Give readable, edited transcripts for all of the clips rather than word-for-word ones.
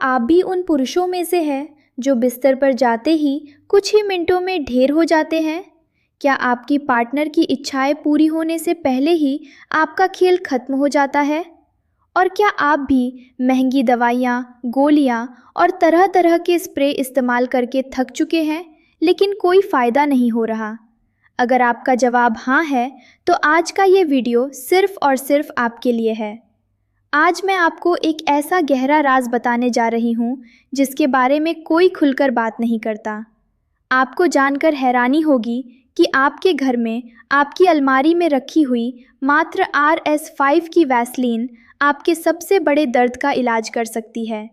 आप भी उन पुरुषों में से हैं जो बिस्तर पर जाते ही कुछ ही मिनटों में ढेर हो जाते हैं? क्या आपकी पार्टनर की इच्छाएं पूरी होने से पहले ही आपका खेल खत्म हो जाता है? और क्या आप भी महंगी दवाइयाँ, गोलियाँ और तरह तरह के स्प्रे इस्तेमाल करके थक चुके हैं, लेकिन कोई फ़ायदा नहीं हो रहा? अगर आपका जवाब हाँ है, तो आज का ये वीडियो सिर्फ़ और सिर्फ़ आपके लिए है। आज मैं आपको एक ऐसा गहरा राज बताने जा रही हूँ जिसके बारे में कोई खुलकर बात नहीं करता। आपको जानकर हैरानी होगी कि आपके घर में आपकी अलमारी में रखी हुई मात्र RS5 की वैसलीन आपके सबसे बड़े दर्द का इलाज कर सकती है।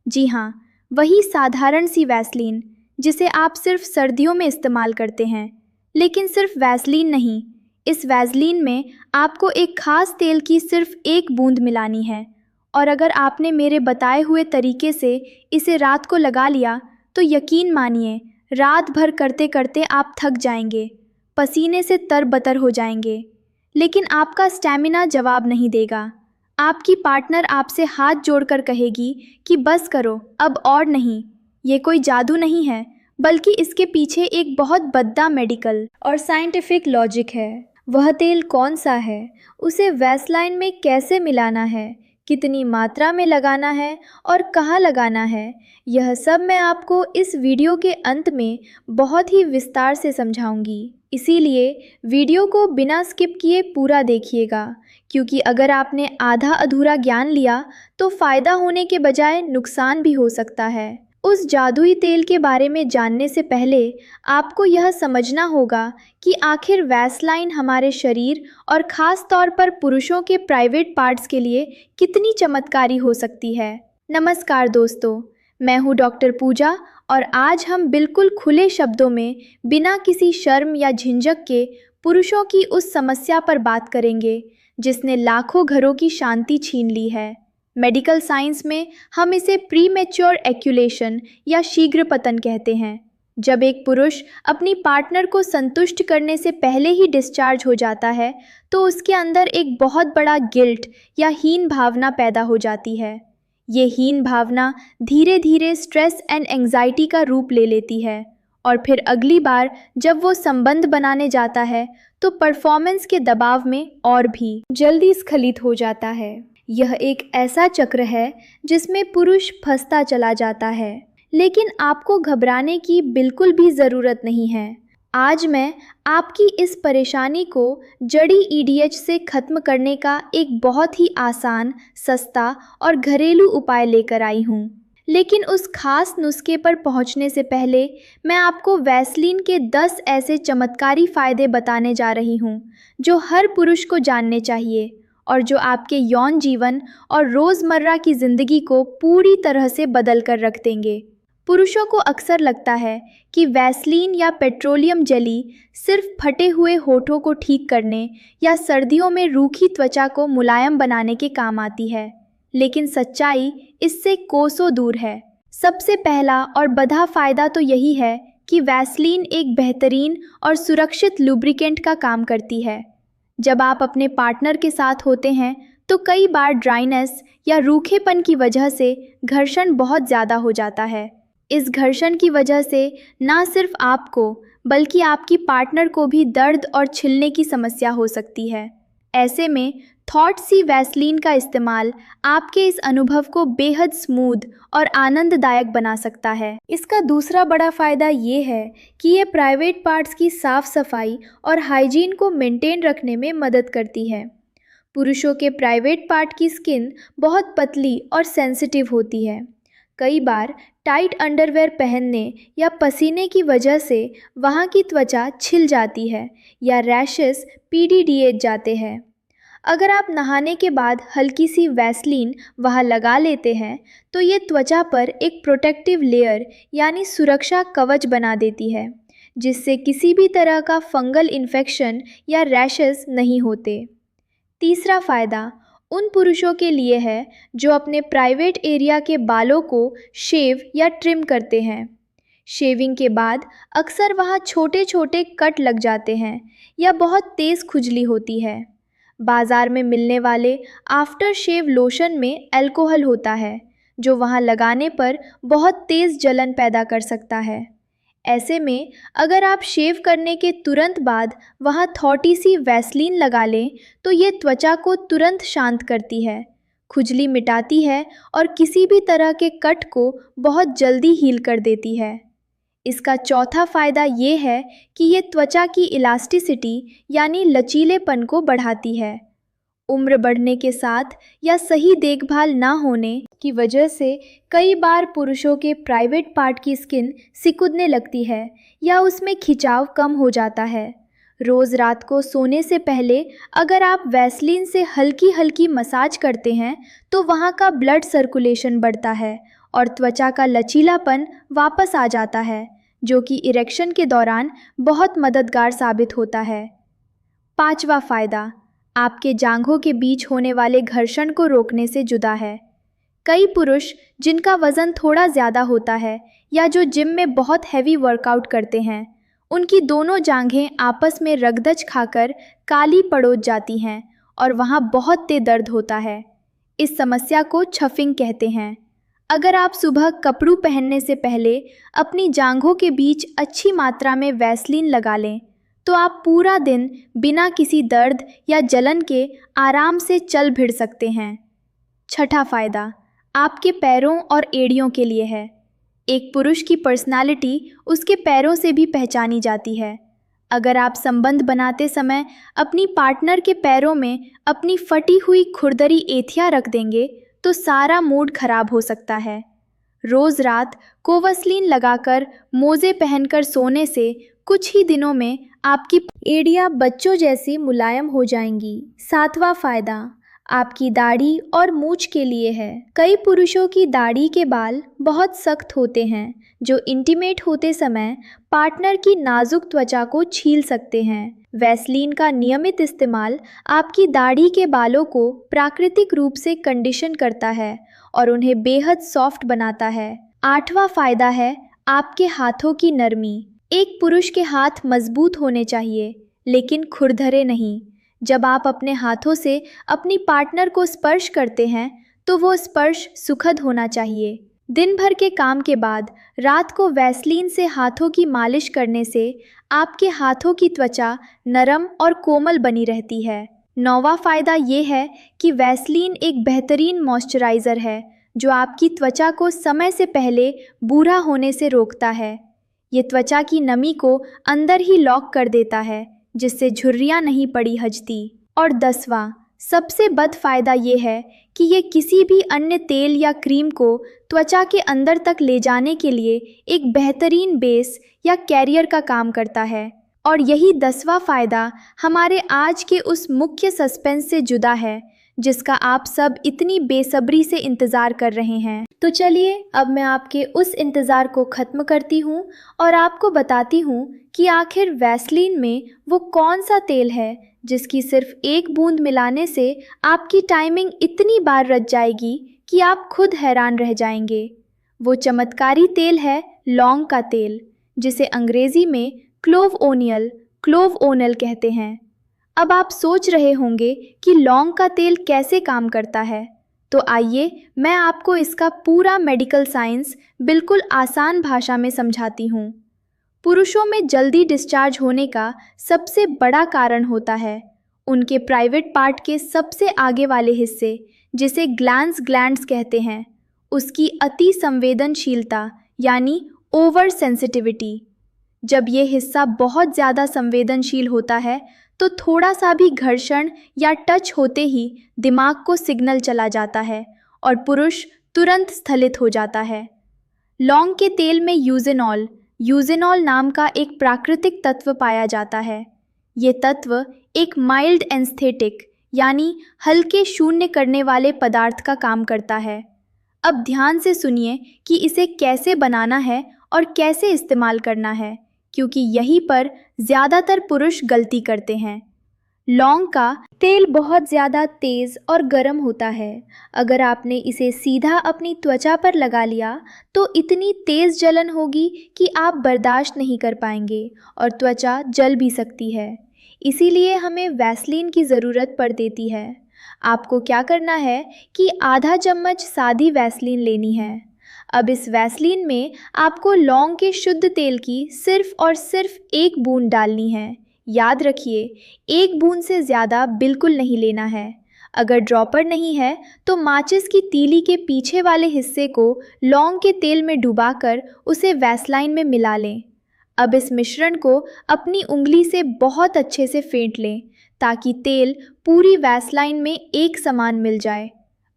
जी हाँ, वही साधारण सी वैसलीन जिसे आप सिर्फ सर्दियों में इस्तेमाल करते हैं। लेकिन सिर्फ वैसलीन नहीं, इस वैसलीन में आपको एक खास तेल की सिर्फ एक बूंद मिलानी है, और अगर आपने मेरे बताए हुए तरीके से इसे रात को लगा लिया तो यकीन मानिए, रात भर करते करते आप थक जाएंगे, पसीने से तरबतर हो जाएंगे, लेकिन आपका स्टैमिना जवाब नहीं देगा। आपकी पार्टनर आपसे हाथ जोड़कर कहेगी कि बस करो, अब और नहीं। ये कोई जादू नहीं है, बल्कि इसके पीछे एक बहुत बद्दा मेडिकल और साइंटिफिक लॉजिक है। वह तेल कौन सा है, उसे वैसलाइन में कैसे मिलाना है, कितनी मात्रा में लगाना है और कहाँ लगाना है, यह सब मैं आपको इस वीडियो के अंत में बहुत ही विस्तार से समझाऊंगी। इसीलिए वीडियो को बिना स्किप किए पूरा देखिएगा, क्योंकि अगर आपने आधा अधूरा ज्ञान लिया तो फ़ायदा होने के बजाय नुकसान भी हो सकता है। उस जादुई तेल के बारे में जानने से पहले आपको यह समझना होगा कि आखिर वैसलाइन हमारे शरीर और ख़ास तौर पर पुरुषों के प्राइवेट पार्ट्स के लिए कितनी चमत्कारी हो सकती है। नमस्कार दोस्तों, मैं हूँ डॉक्टर पूजा, और आज हम बिल्कुल खुले शब्दों में, बिना किसी शर्म या झिझक के, पुरुषों की उस समस्या पर बात करेंगे जिसने लाखों घरों की शांति छीन ली है। मेडिकल साइंस में हम इसे प्रीमेच्योर एक्यूलेशन या शीघ्र पतन कहते हैं। जब एक पुरुष अपनी पार्टनर को संतुष्ट करने से पहले ही डिस्चार्ज हो जाता है, तो उसके अंदर एक बहुत बड़ा गिल्ट या हीन भावना पैदा हो जाती है। ये हीन भावना धीरे धीरे स्ट्रेस एंड एंजाइटी का रूप ले लेती है, और फिर अगली बार जब वो संबंध बनाने जाता है तो परफॉर्मेंस के दबाव में और भी जल्दी स्खलित हो जाता है। यह एक ऐसा चक्र है जिसमें पुरुष फंसता चला जाता है, लेकिन आपको घबराने की बिल्कुल भी ज़रूरत नहीं है। आज मैं आपकी इस परेशानी को जड़ी EDH से ख़त्म करने का एक बहुत ही आसान, सस्ता और घरेलू उपाय लेकर आई हूँ। लेकिन उस खास नुस्खे पर पहुँचने से पहले मैं आपको वैसलीन के 10 ऐसे चमत्कारी फ़ायदे बताने जा रही हूँ जो हर पुरुष को जानने चाहिए, और जो आपके यौन जीवन और रोज़मर्रा की ज़िंदगी को पूरी तरह से बदल कर रख देंगे। पुरुषों को अक्सर लगता है कि वैसलीन या पेट्रोलियम जेली सिर्फ फटे हुए होठों को ठीक करने या सर्दियों में रूखी त्वचा को मुलायम बनाने के काम आती है, लेकिन सच्चाई इससे कोसों दूर है। सबसे पहला और बड़ा फ़ायदा तो यही है कि वैसलीन एक बेहतरीन और सुरक्षित लुब्रिकेंट का काम करती है। जब आप अपने पार्टनर के साथ होते हैं तो कई बार ड्राइनेस या रूखेपन की वजह से घर्षण बहुत ज़्यादा हो जाता है। इस घर्षण की वजह से ना सिर्फ आपको बल्कि आपकी पार्टनर को भी दर्द और छिलने की समस्या हो सकती है। ऐसे में थॉट सी वैसलीन का इस्तेमाल आपके इस अनुभव को बेहद स्मूथ और आनंददायक बना सकता है। इसका दूसरा बड़ा फ़ायदा ये है कि ये प्राइवेट पार्ट्स की साफ़ सफाई और हाइजीन को मेंटेन रखने में मदद करती है। पुरुषों के प्राइवेट पार्ट की स्किन बहुत पतली और सेंसिटिव होती है। कई बार टाइट अंडरवेयर पहनने या पसीने की वजह से वहाँ की त्वचा छिल जाती है या रैशेस PDDH जाते हैं। अगर आप नहाने के बाद हल्की सी वैसलीन वहाँ लगा लेते हैं तो ये त्वचा पर एक प्रोटेक्टिव लेयर यानी सुरक्षा कवच बना देती है, जिससे किसी भी तरह का फंगल इन्फेक्शन या रैशेस नहीं होते। तीसरा फ़ायदा उन पुरुषों के लिए है जो अपने प्राइवेट एरिया के बालों को शेव या ट्रिम करते हैं। शेविंग के बाद अक्सर वहाँ छोटे छोटे कट लग जाते हैं या बहुत तेज़ खुजली होती है। बाज़ार में मिलने वाले आफ्टर शेव लोशन में अल्कोहल होता है, जो वहाँ लगाने पर बहुत तेज़ जलन पैदा कर सकता है। ऐसे में अगर आप शेव करने के तुरंत बाद वहाँ थोड़ी सी वैसलीन लगा लें तो ये त्वचा को तुरंत शांत करती है, खुजली मिटाती है और किसी भी तरह के कट को बहुत जल्दी हील कर देती है। इसका चौथा फ़ायदा ये है कि ये त्वचा की इलास्टिसिटी यानी लचीलेपन को बढ़ाती है। उम्र बढ़ने के साथ या सही देखभाल ना होने की वजह से कई बार पुरुषों के प्राइवेट पार्ट की स्किन सिकुड़ने लगती है या उसमें खिंचाव कम हो जाता है। रोज़ रात को सोने से पहले अगर आप वैसलीन से हल्की हल्की मसाज करते हैं तो वहाँ का ब्लड सर्कुलेशन बढ़ता है और त्वचा का लचीलापन वापस आ जाता है, जो कि इरेक्शन के दौरान बहुत मददगार साबित होता है। पांचवा फ़ायदा आपके जांघों के बीच होने वाले घर्षण को रोकने से जुदा है। कई पुरुष जिनका वज़न थोड़ा ज़्यादा होता है या जो जिम में बहुत हैवी वर्कआउट करते हैं, उनकी दोनों जांघें आपस में रगदच खाकर काली पड़ोज जाती हैं और वहाँ बहुत तेज दर्द होता है। इस समस्या को छफिंग कहते हैं। अगर आप सुबह कपड़ू पहनने से पहले अपनी जांघों के बीच अच्छी मात्रा में वैसलीन लगा लें तो आप पूरा दिन बिना किसी दर्द या जलन के आराम से चल भिड़ सकते हैं। छठा फ़ायदा आपके पैरों और एड़ियों के लिए है। एक पुरुष की पर्सनालिटी उसके पैरों से भी पहचानी जाती है। अगर आप संबंध बनाते समय अपनी पार्टनर के पैरों में अपनी फटी हुई खुरदरी एथिया रख देंगे तो सारा मूड खराब हो सकता है। रोज़ रात कोवसलीन लगाकर मोज़े पहनकर सोने से कुछ ही दिनों में आपकी एड़ियाँ बच्चों जैसी मुलायम हो जाएंगी। सातवां फ़ायदा आपकी दाढ़ी और मूछ के लिए है। कई पुरुषों की दाढ़ी के बाल बहुत सख्त होते हैं जो इंटीमेट होते समय पार्टनर की नाजुक त्वचा को छील सकते हैं। वैसलीन का नियमित इस्तेमाल आपकी दाढ़ी के बालों को प्राकृतिक रूप से कंडीशन करता है और उन्हें बेहद सॉफ्ट बनाता है। आठवां फ़ायदा है आपके हाथों की नरमी। एक पुरुष के हाथ मजबूत होने चाहिए लेकिन खुरदरे नहीं। जब आप अपने हाथों से अपनी पार्टनर को स्पर्श करते हैं तो वो स्पर्श सुखद होना चाहिए। दिन भर के काम के बाद रात को वैसलीन से हाथों की मालिश करने से आपके हाथों की त्वचा नरम और कोमल बनी रहती है। नौवां फ़ायदा ये है कि वैसलीन एक बेहतरीन मॉइस्चराइज़र है जो आपकी त्वचा को समय से पहले बूढ़ा होने से रोकता है। ये त्वचा की नमी को अंदर ही लॉक कर देता है जिससे झुर्रियाँ नहीं पड़ी हजती। और 10वां सबसे बद फ़ायदा ये है कि ये किसी भी अन्य तेल या क्रीम को त्वचा के अंदर तक ले जाने के लिए एक बेहतरीन बेस या कैरियर का काम करता है। और यही 10वां फ़ायदा हमारे आज के उस मुख्य सस्पेंस से जुदा है जिसका आप सब इतनी बेसब्री से इंतज़ार कर रहे हैं। तो चलिए अब मैं आपके उस इंतज़ार को ख़त्म करती हूँ और आपको बताती हूँ कि आखिर वैसलीन में वो कौन सा तेल है जिसकी सिर्फ एक बूंद मिलाने से आपकी टाइमिंग इतनी बार रच जाएगी कि आप खुद हैरान रह जाएंगे। वो चमत्कारी तेल है लौंग का तेल, जिसे अंग्रेज़ी में क्लोव ओनियल कहते हैं। अब आप सोच रहे होंगे कि लौंग का तेल कैसे काम करता है, तो आइए मैं आपको इसका पूरा मेडिकल साइंस बिल्कुल आसान भाषा में समझाती हूँ। पुरुषों में जल्दी डिस्चार्ज होने का सबसे बड़ा कारण होता है उनके प्राइवेट पार्ट के सबसे आगे वाले हिस्से, जिसे ग्लैंड्स कहते हैं, उसकी अति संवेदनशीलता यानी ओवर सेंसिटिविटी। जब ये हिस्सा बहुत ज़्यादा संवेदनशील होता है तो थोड़ा सा भी घर्षण या टच होते ही दिमाग को सिग्नल चला जाता है और पुरुष तुरंत स्खलित हो जाता है। लौंग के तेल में यूजेनॉल नाम का एक प्राकृतिक तत्व पाया जाता है। ये तत्व एक माइल्ड एनेस्थेटिक यानी हल्के शून्य करने वाले पदार्थ का काम करता है। अब ध्यान से सुनिए कि इसे कैसे बनाना है और कैसे इस्तेमाल करना है, क्योंकि यहीं पर ज़्यादातर पुरुष गलती करते हैं। लौंग का तेल बहुत ज़्यादा तेज़ और गर्म होता है। अगर आपने इसे सीधा अपनी त्वचा पर लगा लिया तो इतनी तेज़ जलन होगी कि आप बर्दाश्त नहीं कर पाएंगे और त्वचा जल भी सकती है। इसीलिए हमें वैसलीन की ज़रूरत पड़ देती है। आपको क्या करना है कि आधा चम्मच सादी वैसलीन लेनी है। अब इस वैसलीन में आपको लौंग के शुद्ध तेल की सिर्फ और सिर्फ 1 बूंद डालनी है। याद रखिए, 1 बूंद से ज़्यादा बिल्कुल नहीं लेना है। अगर ड्रॉपर नहीं है तो माचिस की तीली के पीछे वाले हिस्से को लौंग के तेल में डुबाकर उसे वैसलाइन में मिला लें। अब इस मिश्रण को अपनी उंगली से बहुत अच्छे से फेंट लें ताकि तेल पूरी वैसलाइन में एक समान मिल जाए।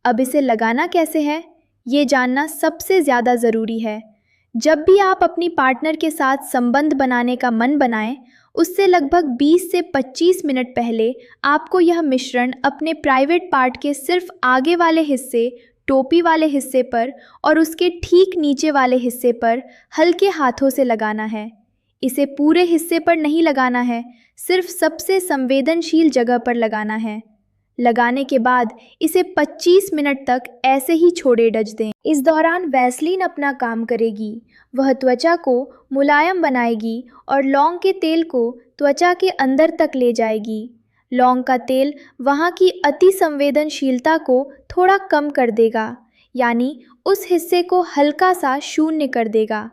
अब इसे लगाना कैसे है, ये जानना सबसे ज़्यादा ज़रूरी है। जब भी आप अपनी पार्टनर के साथ संबंध बनाने का मन बनाएं, उससे लगभग 20 से 25 मिनट पहले आपको यह मिश्रण अपने प्राइवेट पार्ट के सिर्फ आगे वाले हिस्से, टोपी वाले हिस्से पर और उसके ठीक नीचे वाले हिस्से पर हल्के हाथों से लगाना है। इसे पूरे हिस्से पर नहीं लगाना है, सिर्फ सबसे संवेदनशील जगह पर लगाना है। लगाने के बाद इसे 25 मिनट तक ऐसे ही छोड़े डज दें। इस दौरान वैसलीन अपना काम करेगी, वह त्वचा को मुलायम बनाएगी और लौंग के तेल को त्वचा के अंदर तक ले जाएगी। लौंग का तेल वहाँ की अति संवेदनशीलता को थोड़ा कम कर देगा, यानी उस हिस्से को हल्का सा शून्य कर देगा।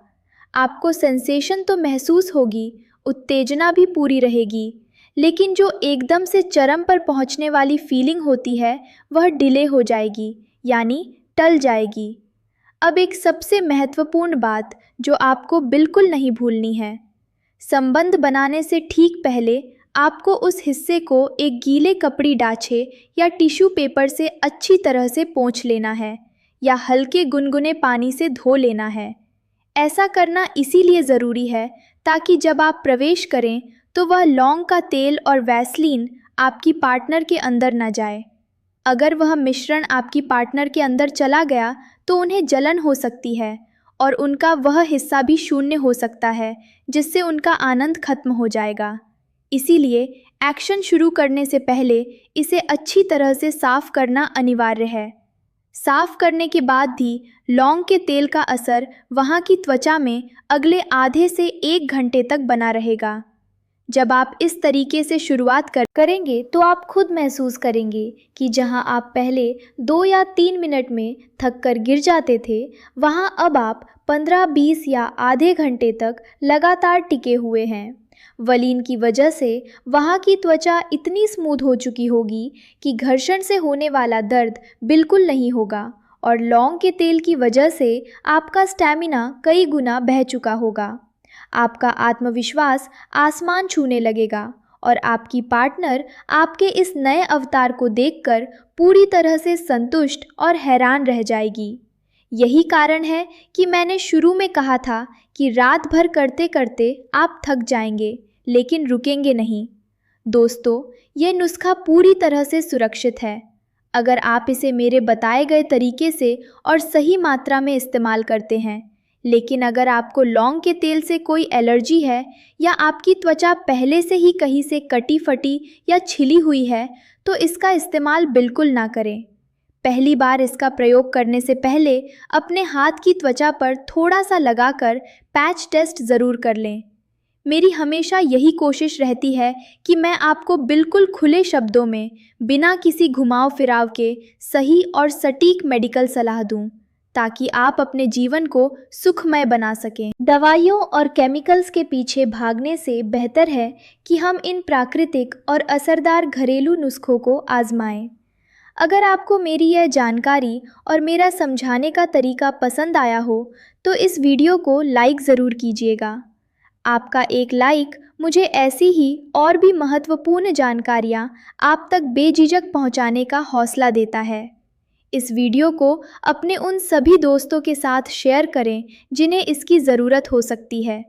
आपको सेंसेशन तो महसूस होगी, उत्तेजना भी पूरी रहेगी, लेकिन जो एकदम से चरम पर पहुंचने वाली फीलिंग होती है वह डिले हो जाएगी, यानी टल जाएगी। अब एक सबसे महत्वपूर्ण बात जो आपको बिल्कुल नहीं भूलनी है, संबंध बनाने से ठीक पहले आपको उस हिस्से को एक गीले कपड़ी डाछे या टिश्यू पेपर से अच्छी तरह से पोंछ लेना है या हल्के गुनगुने पानी से धो लेना है। ऐसा करना इसीलिए ज़रूरी है ताकि जब आप प्रवेश करें तो वह लौंग का तेल और वैसलीन आपकी पार्टनर के अंदर न जाए। अगर वह मिश्रण आपकी पार्टनर के अंदर चला गया तो उन्हें जलन हो सकती है और उनका वह हिस्सा भी शून्य हो सकता है, जिससे उनका आनंद खत्म हो जाएगा। इसीलिए एक्शन शुरू करने से पहले इसे अच्छी तरह से साफ करना अनिवार्य है। साफ करने के बाद भी लौंग के तेल का असर वहाँ की त्वचा में अगले आधे से 1 घंटे तक बना रहेगा। जब आप इस तरीके से शुरुआत करेंगे तो आप खुद महसूस करेंगे कि जहां आप पहले 2 या 3 मिनट में थक कर गिर जाते थे, वहां अब आप 15-20 या आधे घंटे तक लगातार टिके हुए हैं। वलीन की वजह से वहां की त्वचा इतनी स्मूथ हो चुकी होगी कि घर्षण से होने वाला दर्द बिल्कुल नहीं होगा और लौंग के तेल की वजह से आपका स्टैमिना कई गुना बह चुका होगा। आपका आत्मविश्वास आसमान छूने लगेगा और आपकी पार्टनर आपके इस नए अवतार को देखकर पूरी तरह से संतुष्ट और हैरान रह जाएगी। यही कारण है कि मैंने शुरू में कहा था कि रात भर करते करते आप थक जाएंगे, लेकिन रुकेंगे नहीं। दोस्तों, यह नुस्खा पूरी तरह से सुरक्षित है। अगर आप इसे मेरे बताए गए तरीके से और सही मात्रा में इस्तेमाल करते हैं। लेकिन अगर आपको लौंग के तेल से कोई एलर्जी है या आपकी त्वचा पहले से ही कहीं से कटी फटी या छिली हुई है, तो इसका इस्तेमाल बिल्कुल ना करें। पहली बार इसका प्रयोग करने से पहले अपने हाथ की त्वचा पर थोड़ा सा लगाकर पैच टेस्ट ज़रूर कर लें। मेरी हमेशा यही कोशिश रहती है कि मैं आपको बिल्कुल खुले शब्दों में, बिना किसी घुमाव फिराव के सही और सटीक मेडिकल सलाह दूं, ताकि आप अपने जीवन को सुखमय बना सकें। दवाइयों और केमिकल्स के पीछे भागने से बेहतर है कि हम इन प्राकृतिक और असरदार घरेलू नुस्खों को आजमाएं। अगर आपको मेरी यह जानकारी और मेरा समझाने का तरीका पसंद आया हो तो इस वीडियो को लाइक ज़रूर कीजिएगा। आपका एक लाइक मुझे ऐसी ही और भी महत्वपूर्ण जानकारियाँ आप तक बेझिझक पहुँचाने का हौसला देता है। इस वीडियो को अपने उन सभी दोस्तों के साथ शेयर करें जिन्हें इसकी ज़रूरत हो सकती है,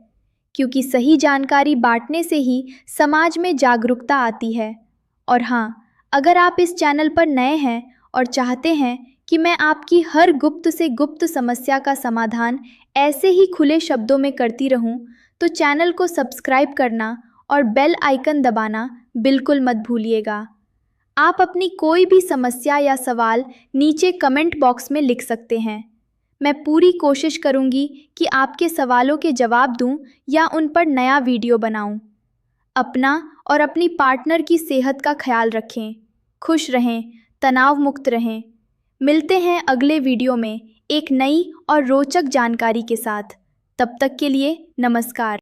क्योंकि सही जानकारी बांटने से ही समाज में जागरूकता आती है। और हाँ, अगर आप इस चैनल पर नए हैं और चाहते हैं कि मैं आपकी हर गुप्त से गुप्त समस्या का समाधान ऐसे ही खुले शब्दों में करती रहूं, तो चैनल को सब्सक्राइब करना और बेल आइकन दबाना बिल्कुल मत भूलिएगा। आप अपनी कोई भी समस्या या सवाल नीचे कमेंट बॉक्स में लिख सकते हैं। मैं पूरी कोशिश करूंगी कि आपके सवालों के जवाब दूं या उन पर नया वीडियो बनाऊं। अपना और अपनी पार्टनर की सेहत का ख्याल रखें। खुश रहें, तनाव मुक्त रहें। मिलते हैं अगले वीडियो में एक नई और रोचक जानकारी के साथ। तब तक के लिए नमस्कार।